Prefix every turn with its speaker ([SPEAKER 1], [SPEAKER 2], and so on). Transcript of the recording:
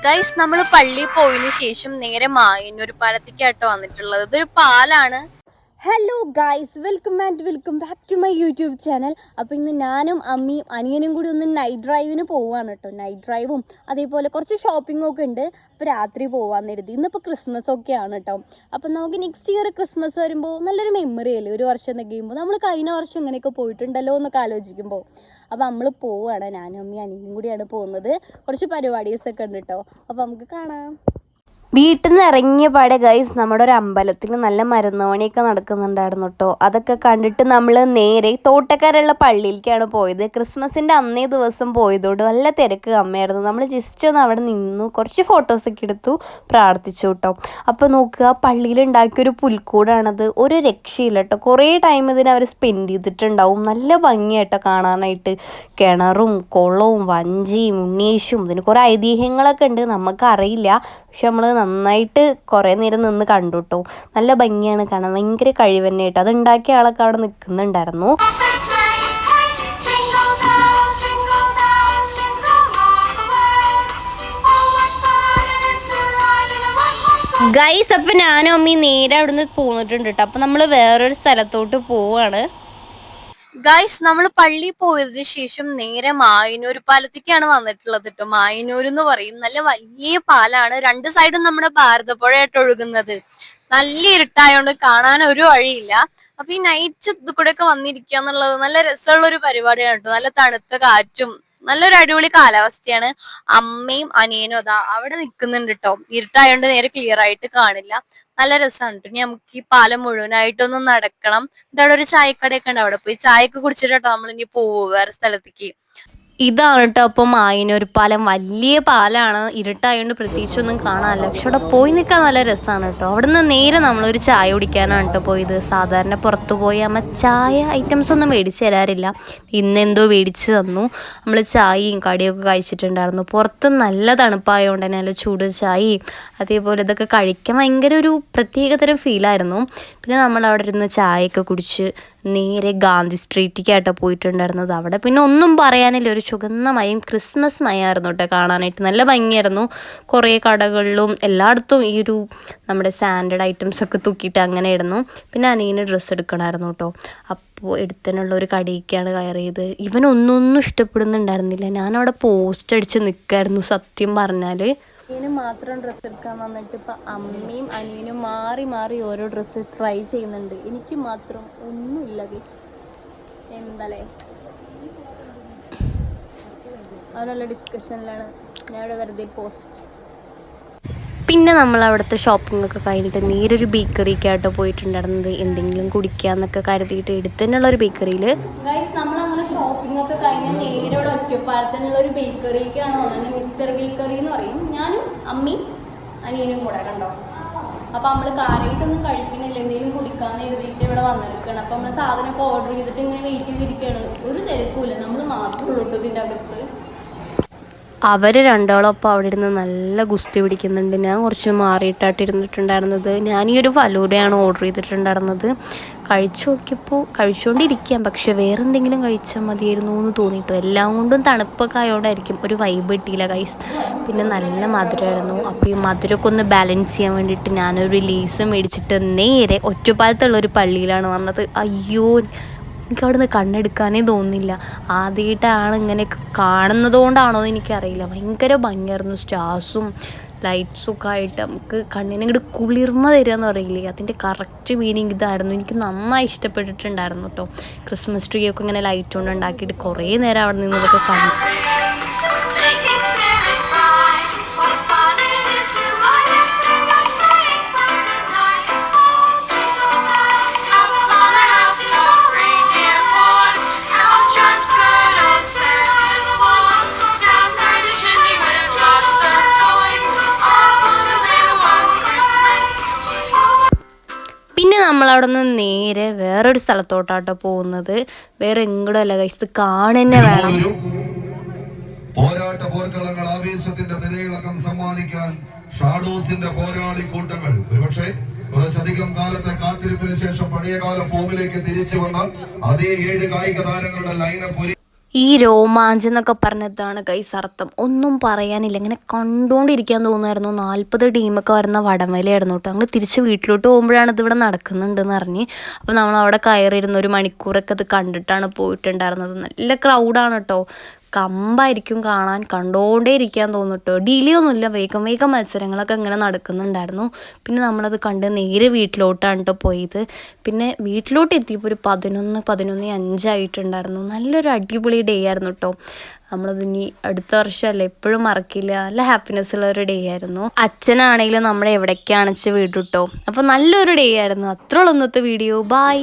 [SPEAKER 1] Guys നമ്മൾ പള്ളിയിൽ പോയതിനു ശേഷം നേരെ മായന്നൂർ പാലത്തേക്കാട്ടോ വന്നിട്ടുള്ളത്. ഇതൊരു പാലാണ്.
[SPEAKER 2] Hello guys, welcome back to my YouTube channel. അപ്പോൾ ഇന്ന് ഞാനും അമ്മയും അനിയനും കൂടി ഒന്ന് നൈറ്റ് ഡ്രൈവിന് പോവാണ് കേട്ടോ. നൈറ്റ് ഡ്രൈവും അതേപോലെ കുറച്ച് ഷോപ്പിംഗും ഒക്കെ ഉണ്ട്. അപ്പോൾ രാത്രി പോകാമെന്ന് കരുതി. ഇന്നിപ്പോൾ ക്രിസ്മസ് ഒക്കെയാണ് കേട്ടോ. അപ്പം നമുക്ക് നെക്സ്റ്റ് ഇയർ ക്രിസ്മസ് വരുമ്പോൾ നല്ലൊരു മെമ്മറി അല്ലേ, ഒരു വർഷം കഴിയുമ്പോൾ. നമ്മൾ കഴിഞ്ഞ വർഷം ഇങ്ങനെയൊക്കെ പോയിട്ടുണ്ടല്ലോ എന്നൊക്കെ ആലോചിക്കുമ്പോൾ അപ്പോൾ നമ്മൾ പോവുകയാണ്. ഞാനും അമ്മയും അനിയനും കൂടിയാണ് പോകുന്നത്. കുറച്ച് പരിപാടീസൊക്കെ ഉണ്ട് കേട്ടോ. അപ്പോൾ നമുക്ക് കാണാം.
[SPEAKER 3] വീട്ടിൽ നിന്ന് ഇറങ്ങിയ പാടെ ഗൈസ് നമ്മുടെ ഒരു അമ്പലത്തിൽ നല്ല മരുന്നുപണിയൊക്കെ നടക്കുന്നുണ്ടായിരുന്നു കേട്ടോ. അതൊക്കെ കണ്ടിട്ട് നമ്മൾ നേരെ തോട്ടക്കാരുള്ള പള്ളിയിലേക്കാണ് പോയത്. ക്രിസ്മസിൻ്റെ അന്നേ ദിവസം പോയതോട് നല്ല തിരക്ക് കമ്മിയായിരുന്നു. നമ്മൾ ജസ്റ്റ് ഒന്ന് അവിടെ നിന്നു, കുറച്ച് ഫോട്ടോസൊക്കെ എടുത്തു, പ്രാർത്ഥിച്ചു കേട്ടോ. അപ്പോൾ നോക്കുക, പള്ളിയിൽ ഉണ്ടാക്കിയൊരു പുൽക്കൂടാണത്. ഒരു രക്ഷയില്ല കേട്ടോ. കുറേ ടൈം ഇതിന് അവർ സ്പെൻഡ് ചെയ്തിട്ടുണ്ടാവും. നല്ല ഭംഗിയായിട്ടോ കാണാനായിട്ട്. കിണറും കുളവും വഞ്ചിയും ഉണ്ണീഷും ഇതിന് കുറേ ഐതിഹ്യങ്ങളൊക്കെ ഉണ്ട്, നമുക്കറിയില്ല. പക്ഷെ നമ്മൾ നന്നായിട്ട് കുറേ നേരം നിന്ന് കണ്ടു കേട്ടോ. നല്ല ഭംഗിയാണ് കാണാൻ, ഭയങ്കര കഴിവ് തന്നെ കേട്ടോ. അത് ഉണ്ടാക്കിയ ആളൊക്കെ അവിടെ നിൽക്കുന്നുണ്ടായിരുന്നു. ഗൈസ്, അപ്പം ഞാനും അമ്മയും നേരെ അവിടെ നിന്ന് പോന്നിട്ടുണ്ട് കേട്ടോ. അപ്പം നമ്മൾ വേറൊരു സ്ഥലത്തോട്ട് പോവാണ്.
[SPEAKER 1] ഗൈസ്, നമ്മൾ പള്ളി പോയതിനു ശേഷം നേരെ മായന്നൂർ പാലത്തേക്കാണ് വന്നിട്ടുള്ളത് കേട്ടോ. മായന്നൂർ എന്ന് പറയും, നല്ല വലിയ പാലാണ്. രണ്ട് സൈഡും നമ്മുടെ ഭാരതപ്പുഴയായിട്ട് ഒഴുകുന്നത്. നല്ല ഇരുട്ടായോണ്ട് കാണാൻ ഒരു വഴിയില്ല. അപ്പൊ ഈ നൈറ്റ് ഇത് കൂടെ ഒക്കെ വന്നിരിക്കുക എന്നുള്ളത് നല്ല രസമുള്ള ഒരു പരിപാടിയാണ് കേട്ടോ. നല്ല തണുത്ത കാറ്റും നല്ലൊരു അടിപൊളി കാലാവസ്ഥയാണ്. അമ്മയും അനിയനും അതാ അവിടെ നിൽക്കുന്നുണ്ട് കേട്ടോ. ഇരുട്ടായോണ്ട് നേരെ ക്ലിയർ ആയിട്ട് കാണില്ല. നല്ല രസമാണ് കേട്ടോ. ഇനി നമുക്ക് ഈ പാലം മുഴുവനായിട്ടൊന്നും നടക്കണം. എന്നിട്ട് അവിടെ ഒരു ചായക്കടയൊക്കെ ഉണ്ട്, അവിടെ പോയി ചായയൊക്കെ കുടിച്ചിട്ടോ നമ്മൾ ഇനി പോവും വേറെ സ്ഥലത്തേക്ക്.
[SPEAKER 3] ഇതാണ് കേട്ടോ അപ്പോൾ മായന്നൂർ പാലം. വലിയ പാലാണ്, ഇരുട്ടായതുകൊണ്ട് പ്രത്യേകിച്ചൊന്നും കാണാനില്ല. പക്ഷെ അവിടെ പോയി നിൽക്കാൻ നല്ല രസമാണ് കേട്ടോ. അവിടെ നിന്ന് നേരെ നമ്മളൊരു ചായ കുടിക്കാനാണ് കേട്ടോ പോയത്. സാധാരണ പുറത്ത് പോയി അമ്മ ചായ ഐറ്റംസ് ഒന്നും മേടിച്ച് തരാറില്ല. ഇന്നെന്തോ മേടിച്ച് തന്നു. നമ്മൾ ചായയും കടിയൊക്കെ കഴിച്ചിട്ടുണ്ടായിരുന്നു. പുറത്ത് നല്ല തണുപ്പായതുകൊണ്ട് തന്നെ നല്ല ചൂട് ചായയും അതേപോലെ ഇതൊക്കെ കഴിക്കാൻ ഭയങ്കര ഒരു പ്രത്യേകതരം ഫീലായിരുന്നു. പിന്നെ നമ്മൾ അവിടെ ഇരുന്ന് ചായയൊക്കെ കുടിച്ച് നേരെ ഗാന്ധി സ്ട്രീറ്റിലേക്കായിട്ടോ പോയിട്ടുണ്ടായിരുന്നത്. അവിടെ പിന്നെ ഒന്നും പറയാനില്ല, ഒരു ചുവന്ന മയം, ക്രിസ്മസ് മയമായിരുന്നു കേട്ടോ കാണാനായിട്ട്. നല്ല ഭംഗിയായിരുന്നു. കുറേ കടകളിലും എല്ലായിടത്തും ഈ ഒരു നമ്മുടെ സാൻഡഡ് ഐറ്റംസൊക്കെ തൂക്കിയിട്ട് അങ്ങനെ ആയിരുന്നു. പിന്നെ അനിയന് ഡ്രസ്സ് എടുക്കണമായിരുന്നു കേട്ടോ. അപ്പോൾ എടുത്തതിനുള്ള ഒരു കടയിലേക്കാണ് കയറിയത്. ഇവനൊന്നും ഇഷ്ടപ്പെടുന്നുണ്ടായിരുന്നില്ല. ഞാനവിടെ പോസ്റ്റ് അടിച്ച് നിൽക്കായിരുന്നു സത്യം പറഞ്ഞാൽ.
[SPEAKER 2] അനിയന് മാത്രം ഡ്രസ്സ് എടുക്കാൻ വന്നിട്ട് ഇപ്പം അമ്മയും അനിയനും മാറി മാറി ഓരോ ഡ്രസ്സ് ട്രൈ ചെയ്യുന്നുണ്ട്. എനിക്ക് മാത്രം ഒന്നുമില്ല ഗൈസ്. എന്താല്ലേ, അവരുള്ള ഡിസ്കഷനിലാണ് ഞാൻ ഇവിടെ വെറുതെ പോസ്റ്റ്.
[SPEAKER 3] പിന്നെ നമ്മൾ അവിടുത്തെ ഷോപ്പിംഗ് ഒക്കെ കഴിഞ്ഞിട്ട് നേരൊരു ബേക്കറിക്കാട്ടോ പോയിട്ടുണ്ടായിരുന്നത്. എന്തെങ്കിലും കുടിക്കാന്നൊക്കെ കരുതിയിട്ട് എടുത്തതിനുള്ള ഒരു ബേക്കറിയിൽ
[SPEAKER 2] ഗൈസ് നമ്മളങ്ങനെ ഷോപ്പിംഗ് ഒക്കെ കഴിഞ്ഞ് നേരെ ഇവിടെ ഒറ്റപ്പാലത്തിനുള്ള ഒരു ബേക്കറിക്കാണ് വന്നത്. മിസ്റ്റർ ബേക്കറി എന്ന് പറയും. ഞാനും അമ്മയും അനിയനും കൂടെ കണ്ടോ. അപ്പം നമ്മൾ കാര്യമായിട്ടൊന്നും കഴിക്കുന്നില്ല, എന്തെങ്കിലും കുടിക്കാന്ന് എഴുതിയിട്ട് ഇവിടെ വന്നിരിക്കുകയാണ്. അപ്പം നമ്മൾ സാധനമൊക്കെ ഓർഡർ ചെയ്തിട്ട് ഇങ്ങനെ വെയിറ്റ് ചെയ്തിരിക്കുകയാണ്. ഒരു തിരക്കുമില്ല, നമ്മൾ മാത്രമേ ഉള്ളൂ ഇതിൻ്റെ അകത്ത്.
[SPEAKER 3] അവർ രണ്ടാളൊപ്പം അവിടെ ഇരുന്ന് നല്ല ഗുസ്തി പിടിക്കുന്നുണ്ട്. ഞാൻ കുറച്ച് മാറിയിട്ടായിട്ട് ഇരുന്നിട്ടുണ്ടായിരുന്നത്. ഞാൻ ഈ ഒരു ഫലൂഡയാണ് ഓർഡർ ചെയ്തിട്ടുണ്ടായിരുന്നത്. കഴിച്ചു നോക്കിയപ്പോൾ കഴിച്ചുകൊണ്ടിരിക്കാം, പക്ഷെ വേറെ എന്തെങ്കിലും കഴിച്ചാൽ മതിയായിരുന്നു എന്ന് തോന്നിയിട്ടു. എല്ലാം കൊണ്ടും തണുപ്പൊക്കെ ആയതുകൊണ്ടായിരിക്കും ഒരു വൈബ് കിട്ടിയില്ല ഗൈസ്. പിന്നെ നല്ല മധുരമായിരുന്നു. അപ്പോൾ ഈ മധുരമൊക്കെ ഒന്ന് ബാലൻസ് ചെയ്യാൻ വേണ്ടിയിട്ട് ഞാനൊരു ലേസ് മേടിച്ചിട്ട് നേരെ ഒറ്റപ്പാലത്തുള്ളൊരു പള്ളിയിലാണ് വന്നത്. അയ്യോ, എനിക്ക് അവിടെ നിന്ന് കണ്ണെടുക്കാനേ തോന്നുന്നില്ല. ആദ്യമായിട്ടാണ് ഇങ്ങനെ കാണുന്നത് കൊണ്ടാണോ എന്ന് എനിക്കറിയില്ല. ഭയങ്കര ഭംഗിയായിരുന്നു. സ്റ്റാർസും ലൈറ്റ്സും ഒക്കെ ആയിട്ട് നമുക്ക് കണ്ണിന് ഇങ്ങോട്ട് കുളിർമ തരിക എന്ന് പറയില്ലേ, അതിൻ്റെ കറക്റ്റ് മീനിങ് ഇതായിരുന്നു. എനിക്ക് നന്നായി ഇഷ്ടപ്പെട്ടിട്ടുണ്ടായിരുന്നു കേട്ടോ. ക്രിസ്മസ് ട്രീ ഒക്കെ ഇങ്ങനെ ലൈറ്റ് കൊണ്ട് ഉണ്ടാക്കിയിട്ട് കുറേ നേരം അവിടെ നിന്നതൊക്കെ കണ്ടു. പിന്നെ നമ്മളവിടെ നിന്ന് നേരെ വേറൊരു സ്ഥലത്തോട്ടാട്ടോ പോകുന്നത്. വേറെ എങ്ങോട്ടും അല്ല ഗൈസ്, കാണുന്നെ വേണം.
[SPEAKER 4] പോരാട്ട പോർക്കളങ്ങൾ ആവേശത്തിന്റെ തിരയിളക്കം സമ്മാനിക്കാൻ ഷാഡോസിന്റെ പോരാളി കൂട്ടങ്ങൾ ഒരുപക്ഷെ കുറച്ചധികം കാലത്തെ കാത്തിരിപ്പിന് ശേഷം പഴയകാല ഫോമിലേക്ക് തിരിച്ചു വന്ന അതേ 7 കായിക താരങ്ങളുടെ ലൈനപ്പ്
[SPEAKER 3] ഈ രോമാഞ്ചം എന്നൊക്കെ പറഞ്ഞതാണ് ഗൈസ് അർത്ഥം. ഒന്നും പറയാനില്ല, ഇങ്ങനെ കണ്ടുകൊണ്ടിരിക്കാൻ തോന്നുമായിരുന്നു. 40 ടീമൊക്കെ വരുന്ന വടംവലിയായിരുന്നു കേട്ടോ. ഞങ്ങൾ തിരിച്ച് വീട്ടിലോട്ട് പോകുമ്പോഴാണ് ഇതിവിടെ നടക്കുന്നുണ്ടെന്ന് അറിഞ്ഞ്. അപ്പോൾ നമ്മൾ അവിടെ കയറിയിരുന്ന 1 മണിക്കൂറൊക്കെ ഇത് കണ്ടിട്ടാണ് പോയിട്ടുണ്ടായിരുന്നത്. നല്ല ക്രൗഡാണ് കേട്ടോ. കമ്പായിരിക്കും കാണാൻ, കണ്ടുകൊണ്ടേ ഇരിക്കാൻ തോന്നും കേട്ടോ. ഡിലേ ഒന്നുമില്ല, വേഗം വേഗം മത്സരങ്ങളൊക്കെ ഇങ്ങനെ നടക്കുന്നുണ്ടായിരുന്നു. പിന്നെ നമ്മളത് കണ്ട് നേരെ വീട്ടിലോട്ടാണ് കേട്ടോ പോയത്. പിന്നെ വീട്ടിലോട്ട് എത്തിയപ്പോൾ ഒരു 11-11:05 ആയിട്ടുണ്ടായിരുന്നു. നല്ലൊരു അടിപൊളി ഡേ ആയിരുന്നു കേട്ടോ. നമ്മളത് ഇനി അടുത്ത വർഷമല്ലേ, എപ്പോഴും മറക്കില്ല. നല്ല ഹാപ്പിനെസ് ഉള്ള ഒരു ഡേ ആയിരുന്നു. അച്ഛനാണെങ്കിലും നമ്മളെ എവിടേക്കാണെന്ന് വെച്ച് വിടും കേട്ടോ. അപ്പോൾ നല്ലൊരു ഡേ ആയിരുന്നു. അത്രയുള്ള ഇന്നത്തെ വീഡിയോ. ബൈ.